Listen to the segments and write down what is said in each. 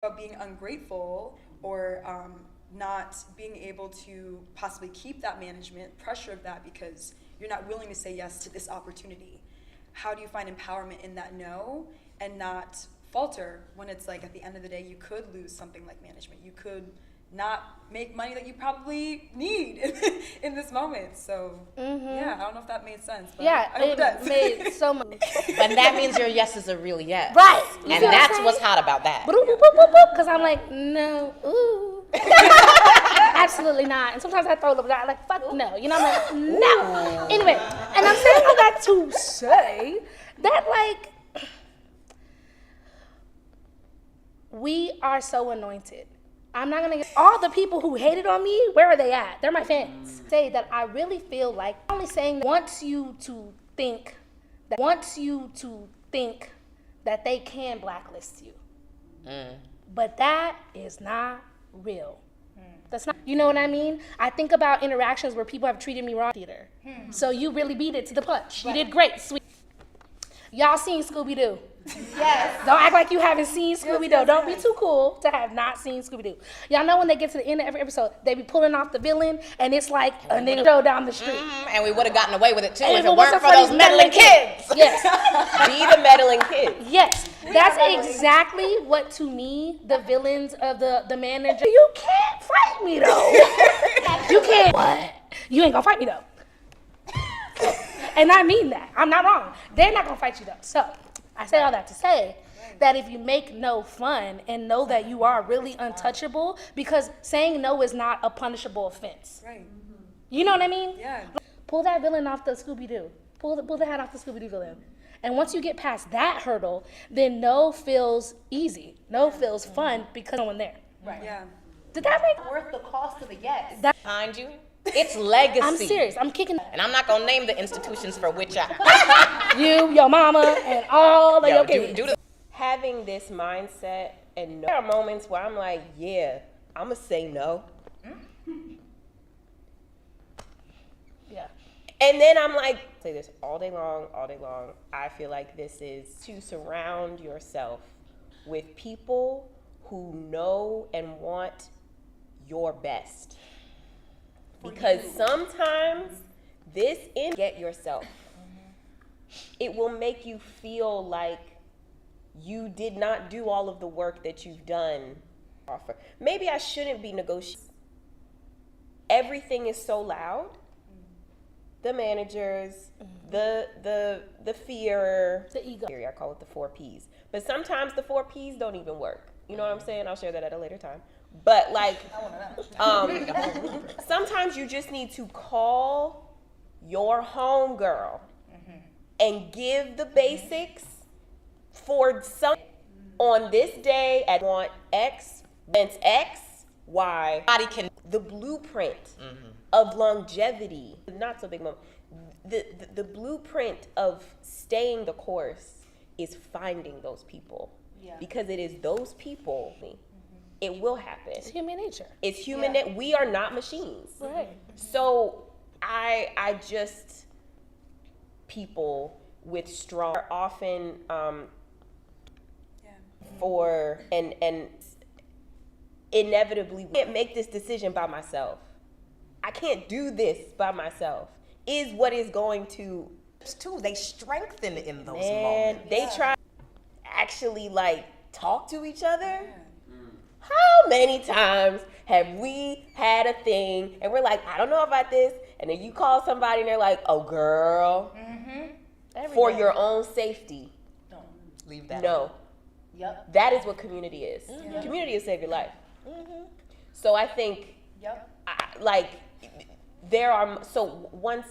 about being ungrateful or not being able to possibly keep that management pressure of that because you're not willing to say yes to this opportunity. How do you find empowerment in that no and not falter when it's like at the end of the day you could lose something like management, you could not make money that you probably need in this moment. So yeah, I don't know if that made sense, but yeah, I hope it does. Made so much. But that means your yes is a real yes. Right. You And that's what's hot about that. Because I'm like, no, ooh. Absolutely not. And sometimes I throw them out like, fuck no. You know, I'm like, no. Anyway, and I'm saying all that to say that, like, we are so anointed. I'm not gonna get all the people who hated on me, where are they at? They're my fans. Say that I really feel like only saying wants you to think that they can blacklist you. But that is not real. That's not, you know what I mean? I think about interactions where people have treated me wrong in theater. So you really beat it to the punch. You did great, sweet. Y'all seen Scooby-Doo? Yes. Don't act like you haven't seen Scooby-Doo. Don't be too cool to have not seen Scooby-Doo. Y'all know when they get to the end of every episode, they be pulling off the villain, and it's like a nigga show down the street. And we would have gotten away with it too And if it weren't for those meddling kids. Yes. Be the meddling kids. Yes. That's exactly what, to me, the villains of the manager. You can't fight me, though. You can't. What? You ain't gonna fight me, though. And I mean that. I'm not wrong. They're not gonna fight you, though. So I say all that to say that if you make no fun and know that you are really untouchable, because saying no is not a punishable offense. Right. You know what I mean? Yeah. Pull that villain off the Scooby-Doo. Pull the hat off the Scooby-Doo villain. And once you get past that hurdle, then no feels easy. No feels fun because no one there. Right. Yeah. Did that make Worth the cost of the yes. Behind you, it's legacy. I'm serious. I'm kicking And I'm not gonna name the institutions for which I. you, your mama, and all of your kids. do the. Having this mindset, and there are moments where I'm like, yeah, I'm gonna say no. Yeah. And then I'm like, say this all day long. I feel like this is to surround yourself with people who know and want your best. Because sometimes this get yourself. It will make you feel like you did not do all of the work that you've done. Maybe I shouldn't be negotiating. Everything is so loud. The managers, the fear, The ego. I call it the 4 Ps. But sometimes the 4 Ps don't even work. You know what I'm saying? I'll share that at a later time. But like, sometimes you just need to call your homegirl and give the basics for some. On this day, I want X, events X, Y. Body can. The blueprint of longevity, not so big moment. The blueprint of staying the course is finding those people. Yeah. Because it is those people, it will happen. It's human nature. It's human. We are not machines. Right. So I just, people with strong are often for and inevitably I can't make this decision by myself. I can't do this by myself. Is what is going to Too, they strengthen in those and moments. they try actually like talk to each other. How many times have we had a thing and we're like, I don't know about this, and then you call somebody and they're like, oh girl, for your own safety, Leave that. no. Yep. That is what community is. Community is save your life. So I think, there are, so once,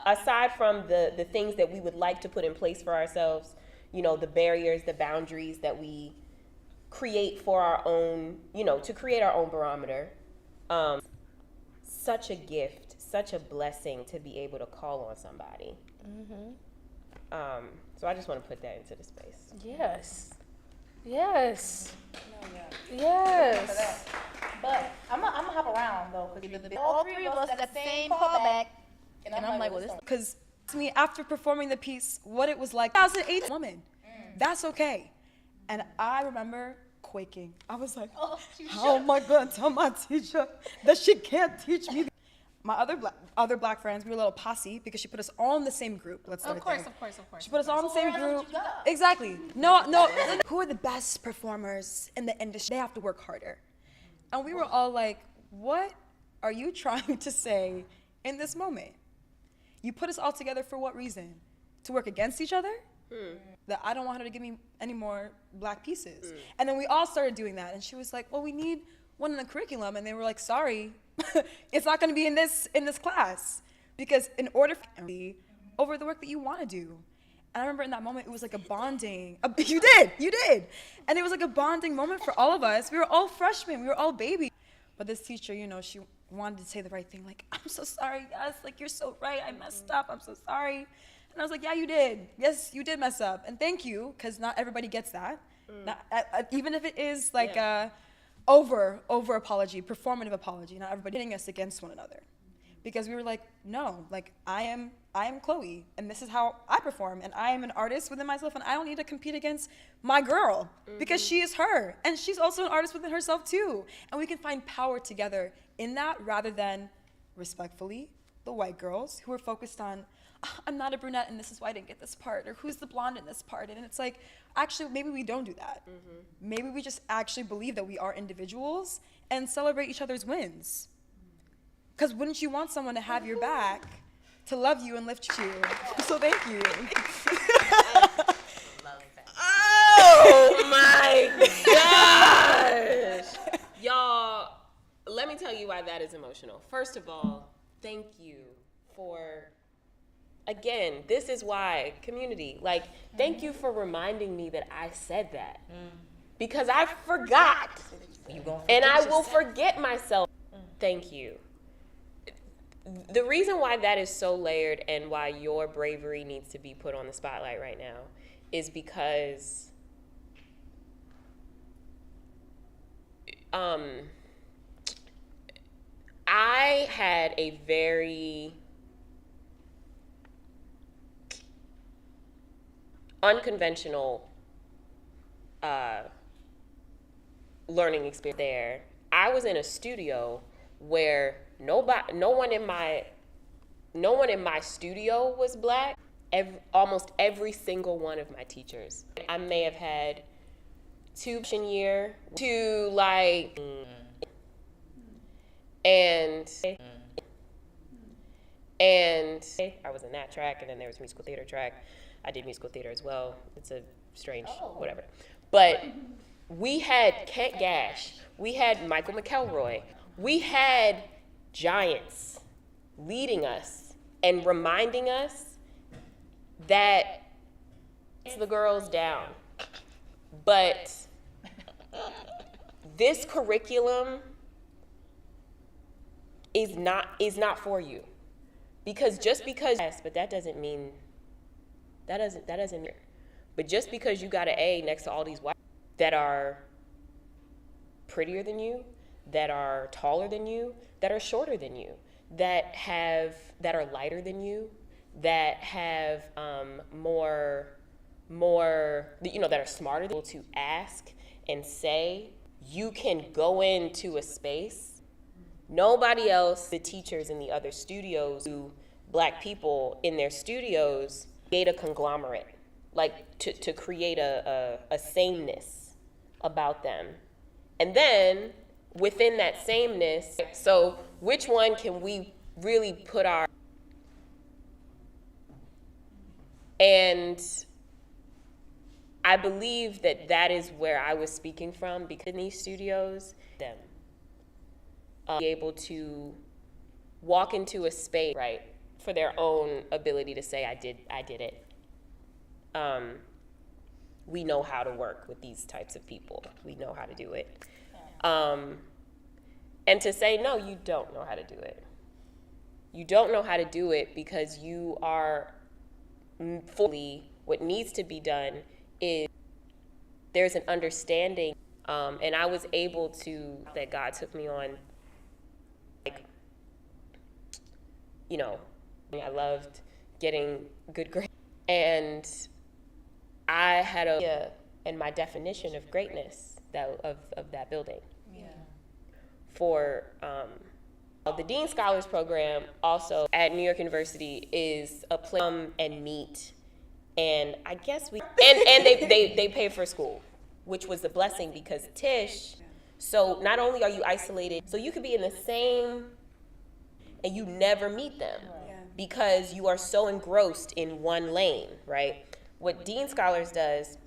aside from the things that we would like to put in place for ourselves, you know, the barriers, the boundaries that we create for our own, you know, to create our own barometer, such a gift, such a blessing to be able to call on somebody. So I just want to put that into the space. Yes. Yes. Yes. But I'm gonna hop around though, because all three of us got the same callback, and I'm like, well, this. Because to me, after performing the piece, what it was like, 2008 woman, that's okay. And I remember quaking. I was like, how am I going to tell my teacher that she can't teach me? My other black friends, we were a little posse because she put us all in the same group. Let's start there. Of course. She put us all in the same where else group. would you go? Exactly. No. Who are the best performers in the industry? They have to work harder. And we were all like, what are you trying to say in this moment? You put us all together for what reason? To work against each other? That I don't want her to give me any more black pieces. And then we all started doing that. And she was like, well, we need one in the curriculum. And they were like, sorry, it's not going to be in this class. Because in order for me, over the work that you want to do. And I remember in that moment, it was like a bonding. You did. And it was like a bonding moment for all of us. We were all freshmen. We were all babies. But this teacher, you know, she wanted to say the right thing. Like, I'm so sorry, guys. Like, you're so right. I messed up. I'm so sorry. And I was like, yeah, you did. Yes, you did mess up. And thank you, because not everybody gets that. Even if it is like a over apology, performative apology, not everybody hitting us against one another. Because we were like, no, like I am Chloe, and this is how I perform, and I am an artist within myself, and I don't need to compete against my girl because she is her, and she's also an artist within herself too. And we can find power together in that rather than, respectfully, the white girls who are focused on, I'm not a brunette and this is why I didn't get this part, or who's the blonde in this part. And it's like, actually, maybe we don't do that. Maybe we just actually believe that we are individuals and celebrate each other's wins. Because wouldn't you want someone to have your back, to love you and lift you? So thank you. Oh my gosh. Y'all, let me tell you why that is emotional. First of all, thank you for, again, this is why, community, like, thank you for reminding me that I said that. Because I forgot. And I will forget myself. Thank you. The reason why that is so layered and why your bravery needs to be put on the spotlight right now is because I had a very unconventional learning experience there. I was in a studio where no one in my studio was black. Almost every single one of my teachers. I may have had two like, and I was in that track, and then there was musical theater track. I did musical theater as well. It's a strange whatever. But we had Kent Gash. We had Michael McElroy. We had giants leading us and reminding us that it's the girls down. But this curriculum is not for you. Because just because, yes, but that doesn't mean, but just because you got an A next to all these white that are prettier than you, that are taller than you, that are shorter than you, that are lighter than you, that have more, that are smarter than you, to ask and say, you can go into a space. Nobody else, the teachers in the other studios, black people in their studios, create a conglomerate, like to create a sameness about them. And then within that sameness, so which one can we really put our, and I believe that is where I was speaking from, because in these studios, them be able to walk into a space, right, for their own ability to say, I did it. We know how to work with these types of people. We know how to do it. And to say, no, you don't know how to do it. You don't know how to do it because you are fully, what needs to be done is there's an understanding, and I was able to, that God took me on, like, I loved getting good grades, and I had and my definition of greatness of that building. Yeah. For the Dean Scholars Program, also at New York University, is a place and meet, and I guess and they pay for school, which was a blessing because Tish. So not only are you isolated, so you could be in the same, and you never meet them because you are so engrossed in one lane, right? What Dean Scholars does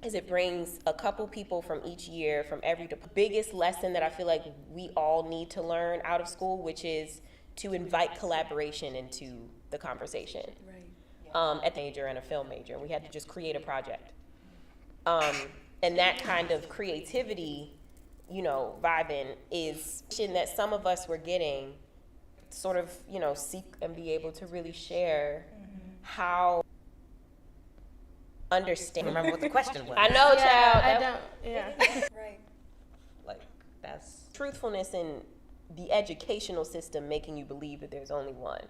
is it brings a couple people from each year, from every biggest lesson that I feel like we all need to learn out of school, which is to invite collaboration into the conversation. Right. At the major and a film major, we had to just create a project. And that kind of creativity, vibing is that some of us were getting, sort of, seek and be able to really share how understand. Remember what the question was. I know, child. I don't. Yeah. Right. Like, that's truthfulness in the educational system making you believe that there's only one.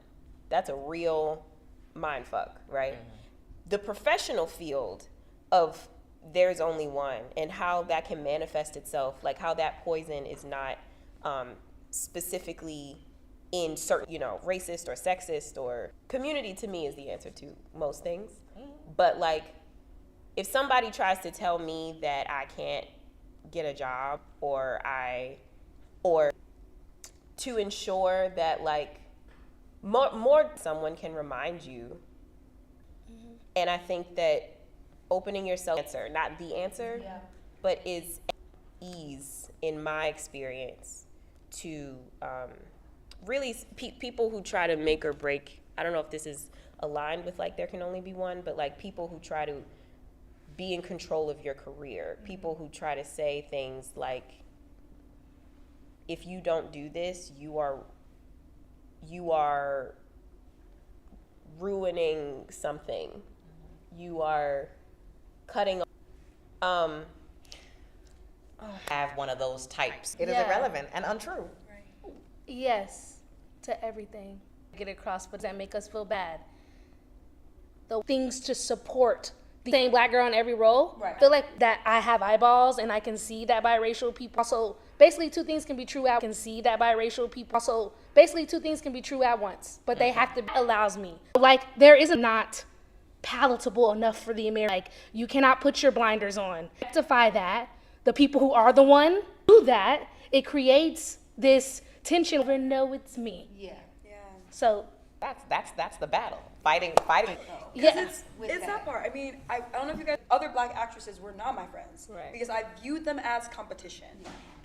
That's a real mind fuck, right? Mm-hmm. The professional field of there's only one and how that can manifest itself, like how that poison is not specifically in certain, racist or sexist or community, to me is the answer to most things. But like, if somebody tries to tell me that I can't get a job or to ensure that like more someone can remind you. Mm-hmm. And I think that opening yourself answer, not the answer, but is ease in my experience to really people who try to make or break. I don't know if this is aligned with like there can only be one, but like people who try to be in control of your career, people who try to say things like, if you don't do this, you are ruining something. You are cutting off. Have one of those types. It is irrelevant and untrue. Right. Yes, to everything. Get across, but that make us feel bad. The things to support the same black girl in every role. Right. I feel like that I have eyeballs and I can see that biracial people. Also, basically two things can be true at once, but they have to allows me. Like there is not palatable enough for the American. Like you cannot put your blinders on. Rectify that. The people who are the one do that. It creates this tension. Never know it's me. Yeah. So That's the battle. Fighting. yes. It's that part. I mean, I don't know if you guys, other black actresses were not my friends. Right. Because I viewed them as competition.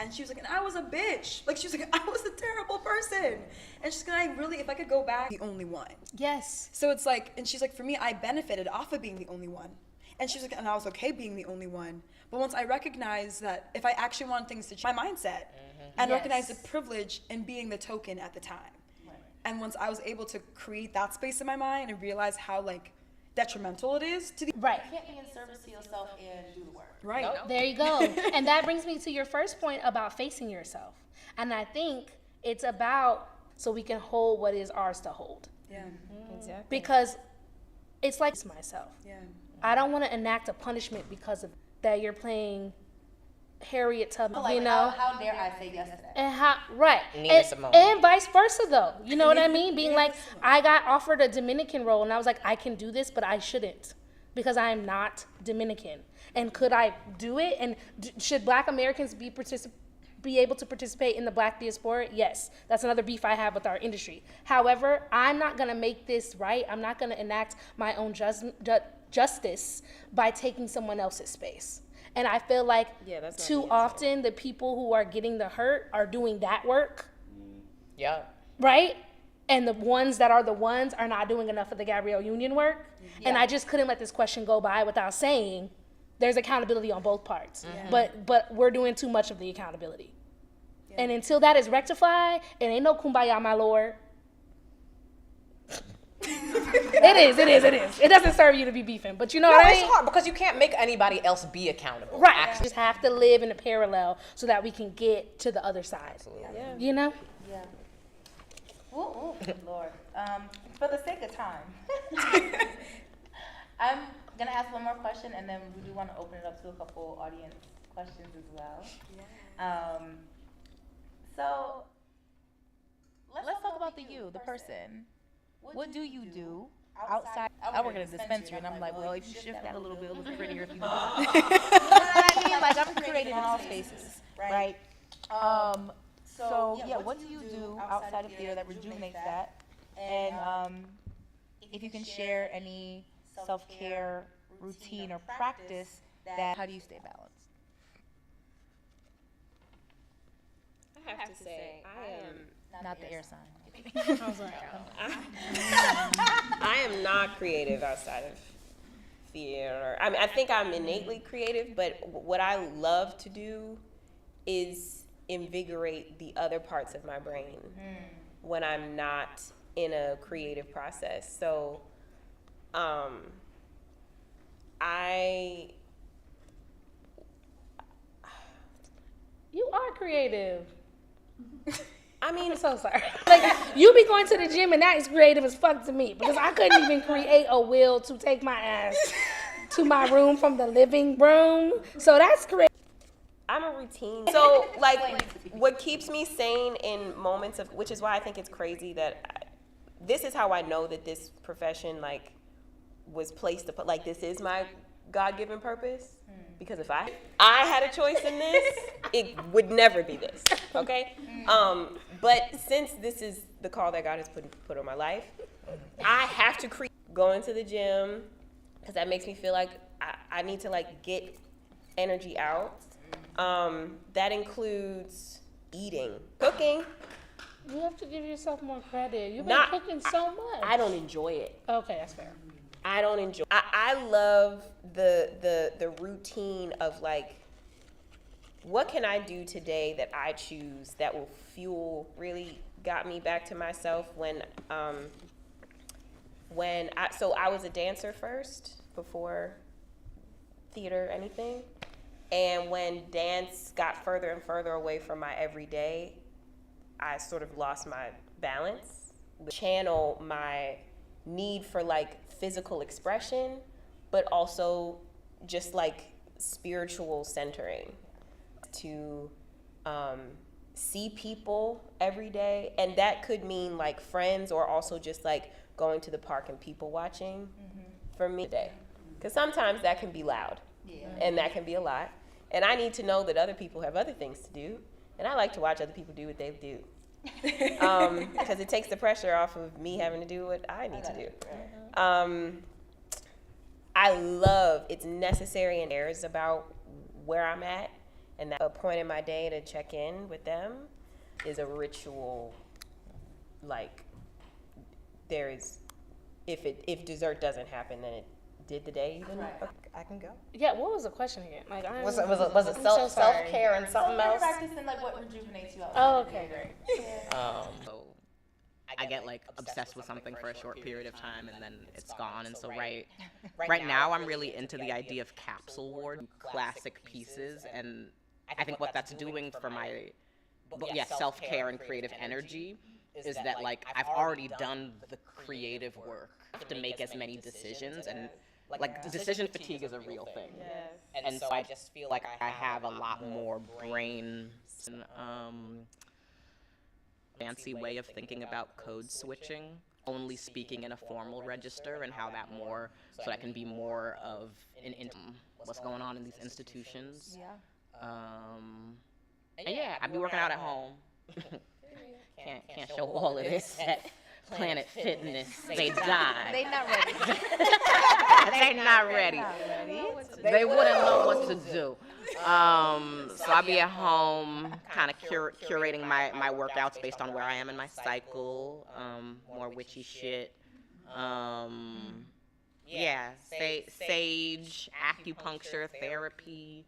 And she was like, and I was a bitch. Like, she was like, I was a terrible person. And she's like, if I could go back, the only one. Yes. So it's like, and she's like, for me, I benefited off of being the only one. And she was like, and I was okay being the only one. But once I recognized that if I actually want things to change my mindset and recognize the privilege in being the token at the time. And once I was able to create that space in my mind and realize how like detrimental it is to the Right. You can't be in service to yourself and do the work. right. Nope. There you go. And that brings me to your first point about facing yourself. And I think it's about so we can hold what is ours to hold. Yeah. Exactly. Because it's like it's myself. Yeah. I don't want to enact a punishment because of that you're playing Harriet Tubman, Like, you know? how dare I say yes to that? And how, right. Nina Simone. And vice versa, though. You know what I mean? Being like, I got offered a Dominican role, and I was like, I can do this, but I shouldn't because I am not Dominican. And could I do it? And should Black Americans be able to participate in the Black diaspora? Yes. That's another beef I have with our industry. However, I'm not going to make this right. I'm not going to enact my own justice by taking someone else's space. And I feel like too often the people who are getting the hurt are doing that work. Yeah. Right? And the ones that are the ones are not doing enough of the Gabrielle Union work. Yeah. And I just couldn't let this question go by without saying there's accountability on both parts. Yeah. But we're doing too much of the accountability. Yeah. And until that is rectified, it ain't no kumbaya, my lord. It is. It doesn't serve you to be beefing, but you know what I mean? It's hard because you can't make anybody else be accountable. Right. Actually, just have to live in a parallel so that we can get to the other side. Absolutely. Yeah. You know? Yeah. Ooh, Lord. For the sake of time, I'm gonna ask one more question, and then we do want to open it up to a couple audience questions as well. Yeah. So let's talk about the person. What do you do outside? I work at a dispensary, and I'm like, well, if you shift that a little bit, it looks prettier if you do. You know what I mean? Like, I'm creative in all spaces, right? So yeah, what do you do outside of theater that rejuvenates that? And if you can share any self-care routine or practice that, how do you stay balanced? I have to say, I am Not the air sign. I am not creative outside of theater. I mean, I think I'm innately creative, but what I love to do is invigorate the other parts of my brain when I'm not in a creative process. So, You are creative. I mean, I'm so sorry. Like, you be going to the gym and that is creative as fuck to me because I couldn't even create a will to take my ass to my room from the living room. So that's creative. I'm a routine. So, like, what keeps me sane in moments of, which is why I think it's crazy that this is how I know that this profession, like, was placed upon, like, this is my God-given purpose. Because if I had a choice in this, it would never be this, okay? But since this is the call that God has put on my life, I have to going to the gym, because that makes me feel like I need to, like, get energy out. That includes eating, cooking. You have to give yourself more credit. You've been Not- cooking so much. I don't enjoy it. Okay, that's fair. I don't enjoy. I love the routine of, like, what can I do today that I choose that will fuel, really got me back to myself when I was a dancer first before theater, anything. And when dance got further and further away from my everyday, I sort of lost my balance. Channel my need for, like, physical expression, but also just, like, spiritual centering. To see people every day, and that could mean, like, friends or also just, like, going to the park and people watching for me today. Because sometimes that can be loud, and that can be a lot. And I need to know that other people have other things to do, and I like to watch other people do what they do. Because it takes the pressure off of me having to do what I need to do. I love, it's necessary and cares about where I'm at, and that a point in my day to check in with them is a ritual. Like, there is, if dessert doesn't happen, then it did the day even. Okay, I can go. Yeah, what was the question again? Like, Was it I'm so sorry. self-care and something else? Practice and, like, what rejuvenates you. Oh, okay, great. So I get, like, obsessed with something for a short period of time and then it's gone. And so right now I'm really into the idea of capsule ward, classic pieces, and I think what that's doing for my self-care and creative energy is that, like, I've already done the creative work. I have to make as many decisions, and, like, decision fatigue is a real thing. And so I just feel like I have a lot more brain fancy way of thinking about code switching, only speaking in a formal register, and how that more, so that can be more of what's going on in these institutions. And yeah, I be working out at home. Can't show all of this at Planet Fitness. They die. They not ready. They not ready. They wouldn't know what to do. So I'll be at home kind of curating my workouts based on where I am in my cycle, more witchy shit. Sage, acupuncture, therapy,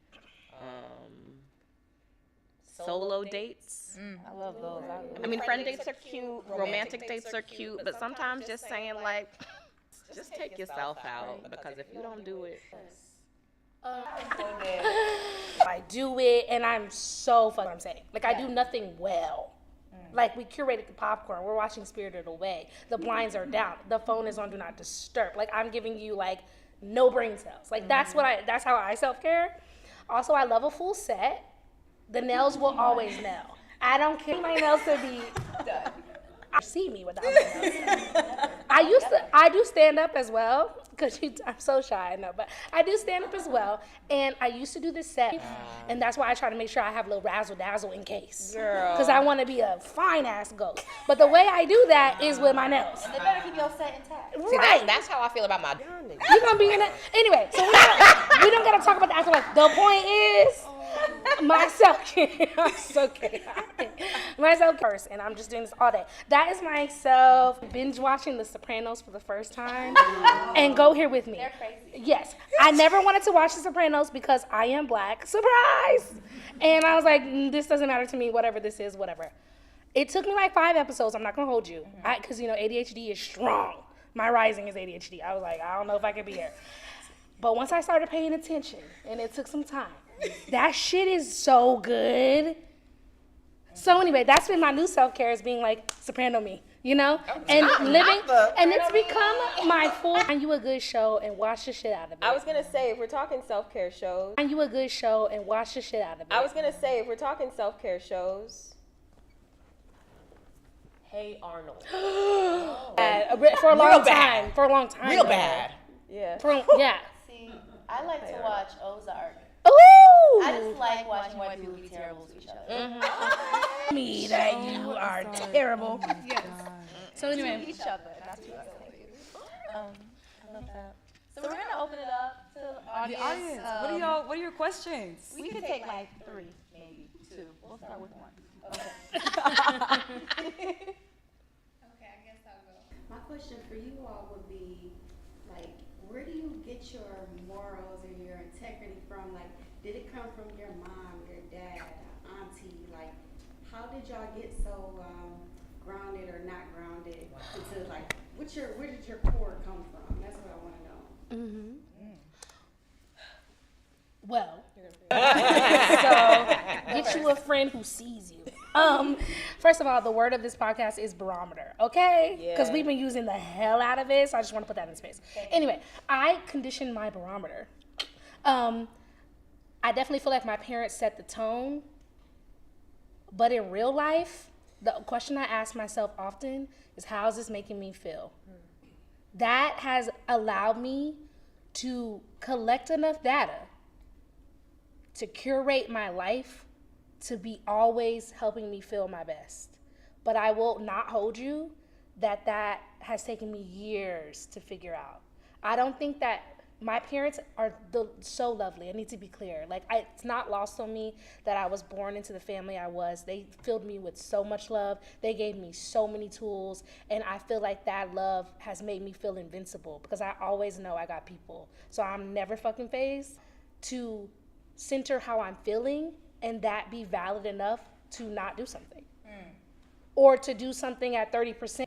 solo dates. I love those. I mean, friend dates are cute, romantic dates are cute, but sometimes just saying, like, just take yourself out, because if you don't do it. I do it, and I'm so fucking I'm saying. Like, I do nothing well. Like, we curated the popcorn. We're watching Spirited Away. The blinds are down. The phone is on Do Not Disturb. Like, I'm giving you, like, no brain cells. Like, that's how I self-care. Also, I love a full set. The nails will always nail. I don't care my nails to be done. See me without my nails. I do stand up as well, because I'm so shy, I know, but I do stand up as well, and I used to do this set, and that's why I try to make sure I have a little razzle dazzle in case, because I want to be a fine ass ghost. But the way I do that is with my nails. They better keep your set intact. See, Right. that's how I feel about my. You're gonna be in it anyway. So we don't gotta talk about the afterlife. The point is, my self-care. I'm so chaotic. My self-care first, and I'm just doing this all day. That is myself binge watching The Sopranos for the first time, and go here with me. They're crazy. Yes, I never wanted to watch The Sopranos because I am black. Surprise! And I was like, this doesn't matter to me. Whatever this is, whatever. It took me like 5 episodes. I'm not gonna hold you, because ADHD is strong. My rising is ADHD. I was like, I don't know if I could be here. But once I started paying attention, and it took some time, that shit is so good. So anyway, that's been my new self-care, is being like soprano me, and living, and it's become my full. Find you a good show and watch the shit out of it. I was gonna say, if we're talking self-care shows. Find you a good show and watch the shit out of it. I was gonna say, if we're talking self-care shows. Hey Arnold. For a long time. For a long time. Real bad. Yeah. Yeah. See, I like to watch Ozark. Ooh. I just like watching white people be terrible to each other. Me that you are terrible. Yes. So anyway. Each other. That's what I like. I love that. So we're gonna open it up to the audience. The audience. What are your questions? We can take like 3, maybe 2. We'll start with 1. Okay. Okay, I guess I'll go. My question for you all would be, like, where do you get your morals and your integrity from? Like, did it come from your mom, your dad, auntie? Like, how did y'all get so grounded or not grounded into, like, where did your core come from? That's what I want to know. Mm-hmm. Well, so get you a friend who sees you. First of all, the word of this podcast is barometer, okay? Because we've been using the hell out of it, so I just want to put that in space. Anyway, I conditioned my barometer. I definitely feel like my parents set the tone, but in real life, the question I ask myself often is, how is this making me feel? That has allowed me to collect enough data to curate my life to be always helping me feel my best. But I will not hold you that has taken me years to figure out. I don't think that my parents are so lovely. I need to be clear. Like, it's not lost on me that I was born into the family I was. They filled me with so much love. They gave me so many tools. And I feel like that love has made me feel invincible, because I always know I got people. So I'm never fucking phased to center how I'm feeling, and that be valid enough to not do something. Or to do something at 30%.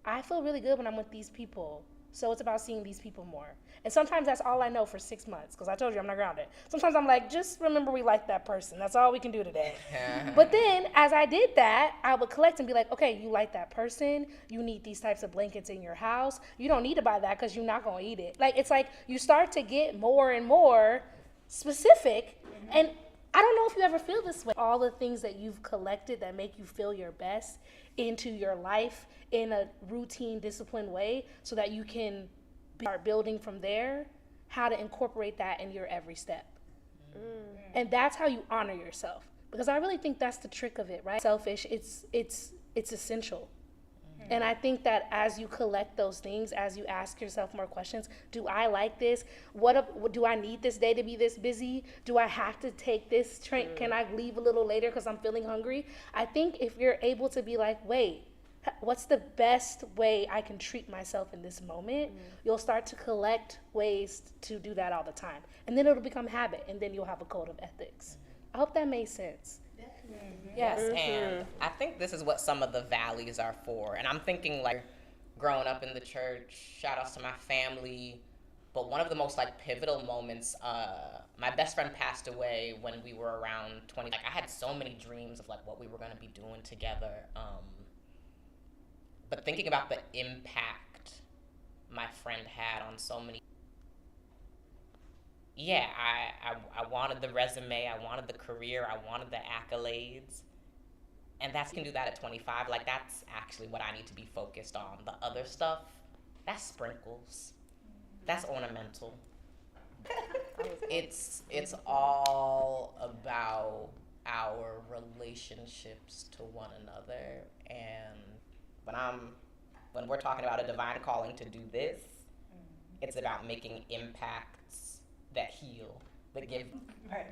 I feel really good when I'm with these people. So it's about seeing these people more. And sometimes that's all I know for 6 months, because I told you I'm not grounded. Sometimes I'm like, just remember we like that person. That's all we can do today. But then as I did that, I would collect and be like, okay, you like that person. You need these types of blankets in your house. You don't need to buy that because you're not going to eat it. Like, it's like you start to get more and more specific. And I don't know if you ever feel this way. All the things that you've collected that make you feel your best into your life in a routine, disciplined way, so that you can start building from there, how to incorporate that in your every step. And that's how you honor yourself. Because I really think that's the trick of it, right? Selfish, it's essential. And I think that as you collect those things, as you ask yourself more questions, do I like this? Do I need this day to be this busy? Do I have to take this train? Can I leave a little later because I'm feeling hungry? I think if you're able to be like, wait, what's the best way I can treat myself in this moment? You'll start to collect ways to do that all the time. And then it'll become habit, and then you'll have a code of ethics. I hope that made sense. Yes. And I think this is what some of the valleys are for. And I'm thinking, like, growing up in the church, shout outs to my family. But one of the most, like, pivotal moments, my best friend passed away when we were around 20. Like, I had so many dreams of, like, what we were going to be doing together. But thinking about the impact my friend had on so many. yeah, I wanted the resume, I wanted the career, I wanted the accolades. And that's can do that at 25. Like, that's actually what I need to be focused on. The other stuff, that's sprinkles. That's ornamental. It's all about our relationships to one another. And when we're talking about a divine calling to do this, it's about making impacts that heal, that give. Right.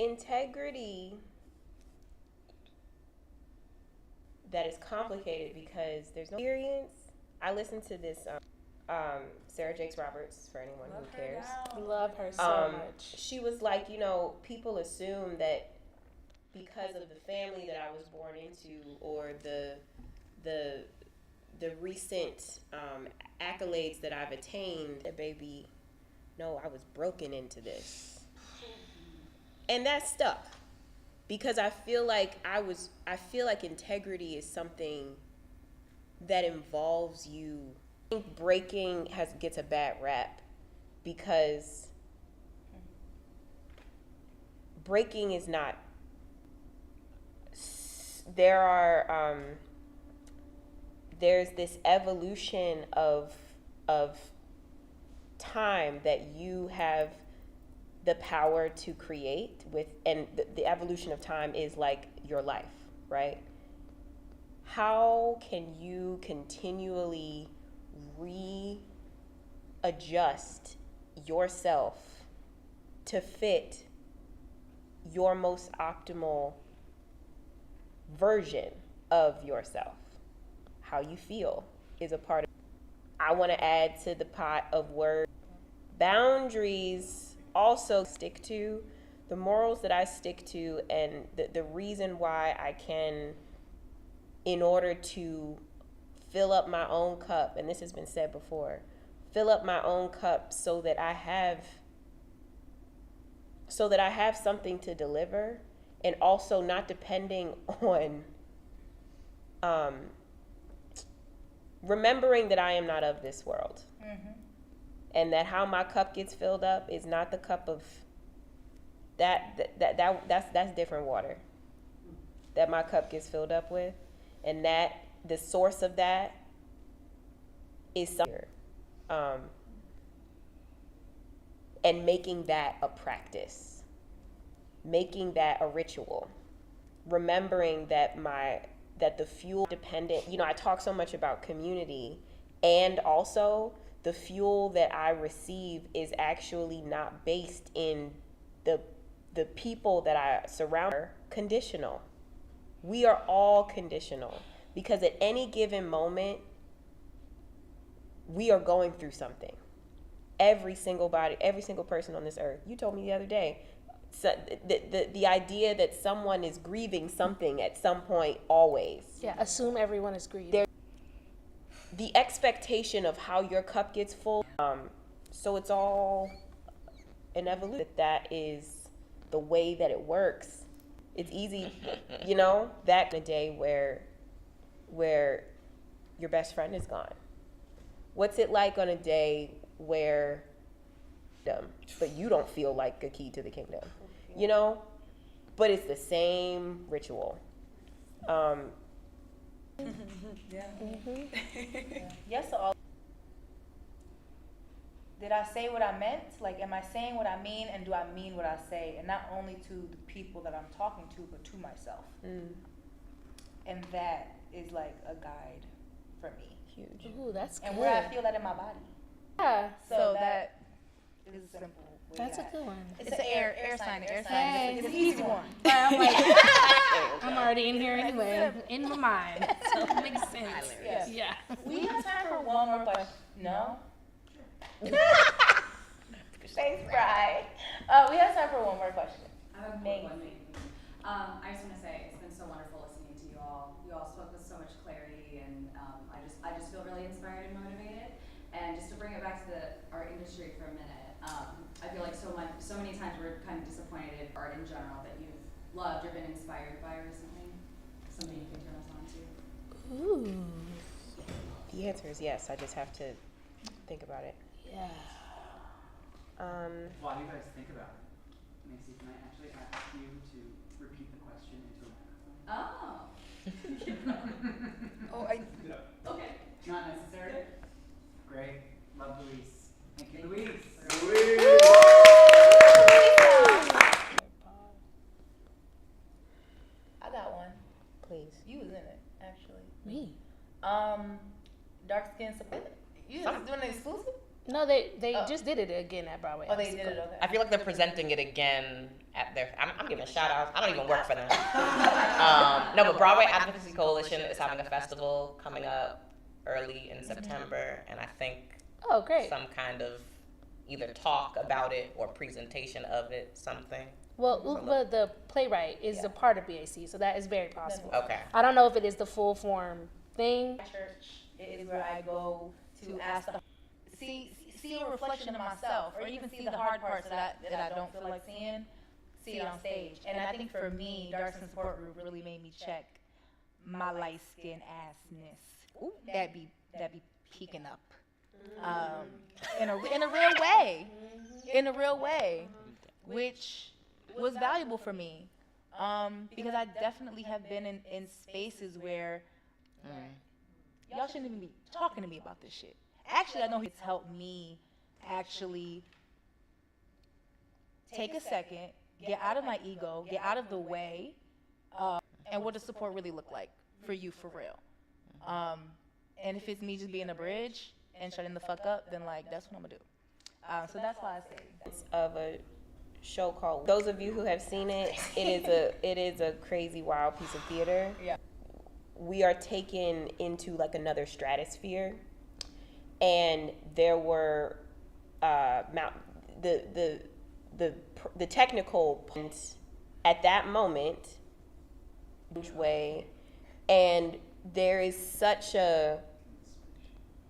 Integrity that is complicated because there's no experience. I listened to this Sarah Jakes Roberts, for anyone who cares. Love her so much. She was like, people assume that because of the family that I was born into, or the recent accolades that I've attained, that baby, no, I was broken into this. And that stuck, because I feel like integrity is something that involves you. I think breaking gets a bad rap because breaking is not. There's this evolution of time that you have the power to create with, and the evolution of time is like your life, right? How can you continually readjust yourself to fit your most optimal version of yourself? How you feel is a part of. I want to add to the pot of words. Boundaries also stick to, the morals that I stick to, and the reason why I can, in order to fill up my own cup, and this has been said before, fill up my own cup so that I have something to deliver, and also not depending on remembering that I am not of this world. Mm-hmm. And that how my cup gets filled up is not the cup of that's different water that my cup gets filled up with, and that the source of that is something, and making that a practice, making that a ritual, remembering that the fuel dependent, I talk so much about community, and also the fuel that I receive is actually not based in the people that I surround. Conditional. We are all conditional, because at any given moment we are going through something. Every single person on this earth. You told me the other day, so the idea that someone is grieving something at some point, always. Yeah, assume everyone is grieving. The expectation of how your cup gets full, so it's all an evolution. That is the way that it works. It's easy, that a day where your best friend is gone. What's it like on a day where but you don't feel like a key to the kingdom, but it's the same ritual. Yeah. Mm-hmm. Yes to all. Did I say what I meant? Like, am I saying what I mean, and do I mean what I say? And not only to the people that I'm talking to, but to myself. Mm. And that is like a guide for me. Huge. Ooh, that's good. And where I feel that in my body. Yeah. So that is simple. That's a good one. It's an air sign. It's an easy one. But I'm like, I'm already in here anyway, in my mind. So it makes sense. Yeah. We have time for one more question. No? Thanks, Bri. We have time for one more question. I have a quick one, maybe. I just want to say it's been so wonderful listening to you all. You all spoke with so much clarity, and I just feel really inspired and motivated. And just to bring it back to our industry for a minute, I feel like so many times we're kind of disappointed in art in general that you've loved or been inspired by recently. Something you can turn us on to. Ooh. The answer is yes. I just have to think about it. Yeah. While you guys think about it, Macy, can I actually ask you to repeat the question into a microphone? Oh, Okay. Not necessary? Great. Love Louise. Thank you, Louise. I got one. Please. You was in it, actually. Me? Dark skin support. You just doing an exclusive? No, they just did it again at Broadway. Oh, they did it. Okay. I feel like they're presenting it again at their. I'm giving shout outs. I don't even work for them. No, but Broadway Advocacy Coalition is having a festival coming up early in September, and I think Oh, great. some kind of either talk about it or presentation of it, something. Well, the playwright is a part of BAC, so that is very possible. Okay. I don't know if it is the full form thing. Church is where I go to ask see a reflection of myself, or even see the hard parts that I don't feel like seeing, see it on stage. And I think for me, Dark Skin Support Group really made me check my light skin assness. That be peeking up, in a real way, which was valuable for me, because I definitely have been in spaces where y'all shouldn't even be talking to me about this shit. Actually, I know it's helped me actually take a second, get out of my ego, get out of the way, and what does support really look like for you for real. And if it's me just being a bridge and shutting the fuck up, then like that's what I'm gonna do. So that's why I say Of a show called. Those of you who have seen it, it is a crazy, wild piece of theater. Yeah. We are taken into like another stratosphere, and there were the technical points at that moment, which way, and there is such a.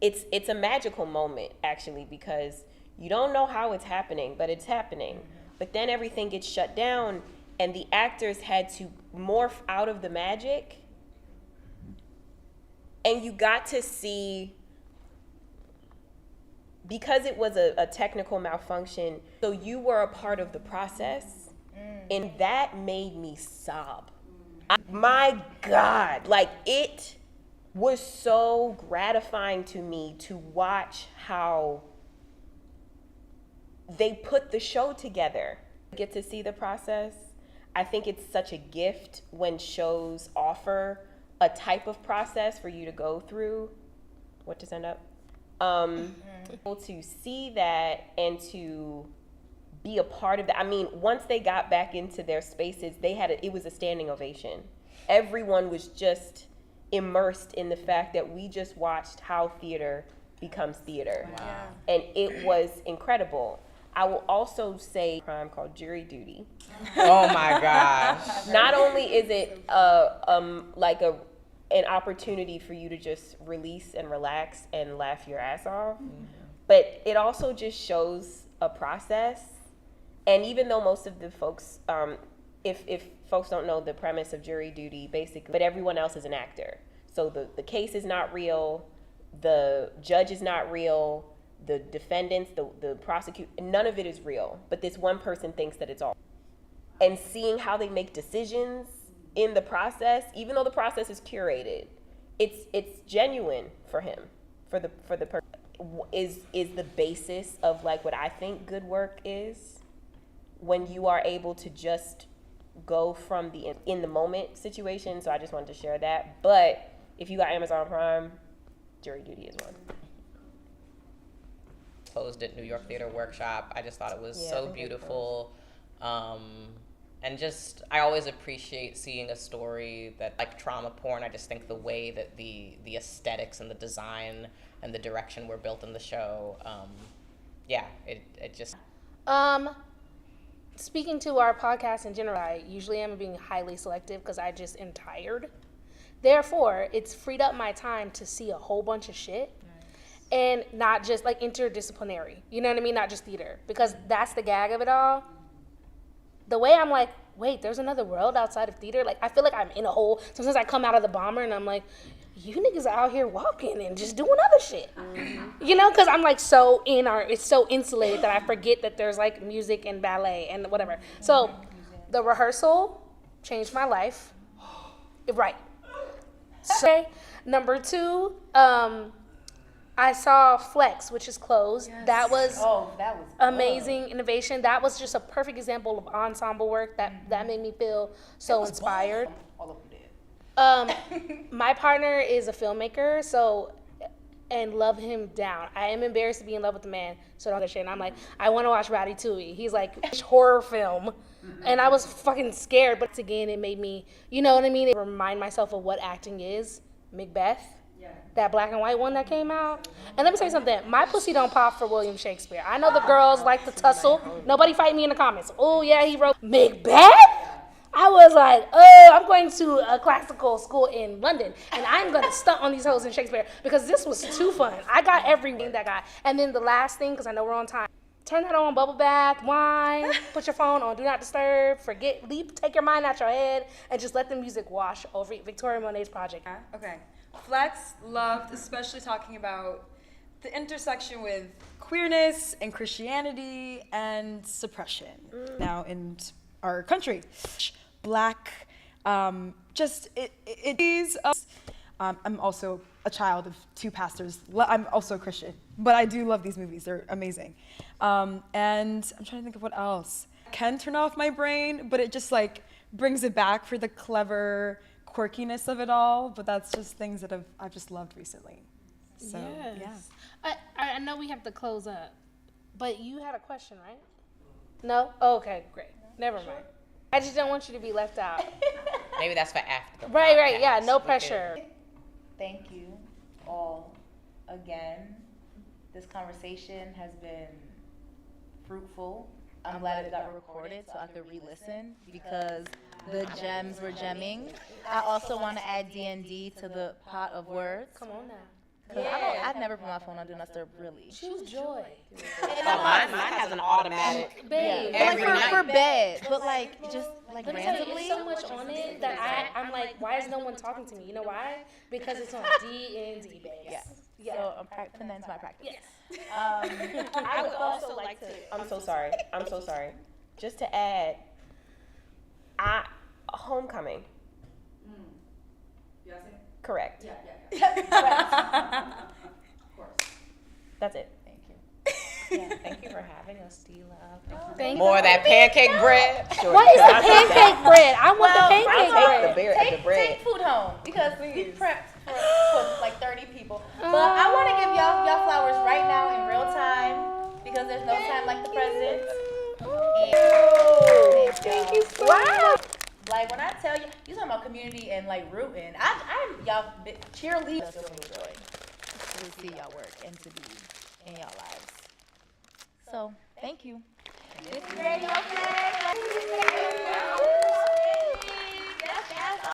It's a magical moment actually, because you don't know how it's happening, but it's happening. But then everything gets shut down, and the actors had to morph out of the magic. And you got to see, because it was a technical malfunction, so you were a part of the process, and that made me sob. My God, like it was so gratifying to me to watch how they put the show together. Get to see the process. I think it's such a gift when shows offer a type of process for you to go through. What to send up? To see that and to be a part of that. I mean, once they got back into their spaces, it was a standing ovation. Everyone was just immersed in the fact that we just watched how theater becomes theater. Wow. And it was incredible. I will also say a crime called Jury Duty. Oh my gosh. Not only is it an opportunity for you to just release and relax and laugh your ass off, but it also just shows a process. And even though most of the folks, if folks don't know the premise of Jury Duty, basically, but everyone else is an actor. So the case is not real, the judge is not real, the defendants, the prosecutor, none of it is real. But this one person thinks that it's all. And seeing how they make decisions in the process, even though the process is curated, it's genuine for him, for the person, is the basis of like what I think good work is, when you are able to just go from the in the moment situation. So I just wanted to share that. But if you got Amazon Prime, Jury Duty is one. Closed at New York Theater Workshop. I just thought it was so beautiful. And just, I always appreciate seeing a story that, like trauma porn, I just think the way that the aesthetics and the design and the direction were built in the show, it just... Speaking to our podcast in general, I usually am being highly selective because I just am tired. Therefore, it's freed up my time to see a whole bunch of shit. And not just like interdisciplinary, you know what I mean? Not just theater, because that's the gag of it all. The way I'm like wait, there's another world outside of theater. Like, I feel like I'm in a hole. Sometimes I come out of the bomber and I'm like, you niggas are out here walking and just doing other shit. You know, because I'm like so it's so insulated that I forget that there's like music and ballet and whatever. So the rehearsal changed my life. Right. So, number 2, I saw Flex, which is closed. Yes. That was amazing innovation. That was just a perfect example of ensemble work that made me feel so inspired. All of them did. My partner is a filmmaker, and love him down. I am embarrassed to be in love with the man, so don't get shit. And I'm like, I want to watch Ratatouille. He's like, horror film. And I was fucking scared, but again, it made me, you know what I mean? It remind myself of what acting is. Macbeth, that black and white one that came out. And let me say something. My pussy don't pop for William Shakespeare. I know the girls like to tussle. Nobody fight me in the comments. Oh yeah, he wrote Macbeth? I was like, oh, I'm going to a classical school in London, and I'm going to stunt on these hoes in Shakespeare because this was too fun. I got everything that got. And then the last thing, because I know we're on time, turn that on, bubble bath, wine, put your phone on, do not disturb, take your mind out your head, and just let the music wash over you. Victoria Monet's project. Okay. Flex loved especially talking about the intersection with queerness and Christianity and suppression now in our country. Black, it is. I'm also a child of 2 pastors. I'm also a Christian, but I do love these movies. They're amazing. And I'm trying to think of what else can turn off my brain, but it just like brings it back for the clever quirkiness of it all. But that's just things that I've just loved recently. So yes. Yeah. I know we have to close up, but you had a question, right? No? Oh, okay, great. Never mind. I just don't want you to be left out. Maybe that's for after. Right, yeah, no pressure. Thank you all again. This conversation has been fruitful. I'm glad it got recorded so I could re-listen because the gems were gemming. I also want to add D&D to the pot of words. Come on now. I've never put my phone on Do Not Disturb, really. Choose joy. Mine has an automatic. Babe. Like for bed, but like just like Let me tell you, randomly. it's so much on it that I'm like, why is no one talking to me? You know why? Because it's on D&D, babe. Yeah. So I'm putting that into my practice. Yes. I would also like to. I'm so sorry. Just to add, Homecoming. Beyonce? Correct. Yeah. Of course. That's it. Thank you. Yeah, thank you for having us, D-Love. Thank you. More of that pancake bread. Sure, what is the pancake bread? I want the pancake bread. Take food home because we prepped for like 30 people. But I want to give y'all flowers right now in real time because there's no time like the present. Thank you so much. Like when I tell you talking about community and like rooting, I'm y'all cheerleaders. To see y'all work and to be in y'all lives. So thank you. This is RadioFled's.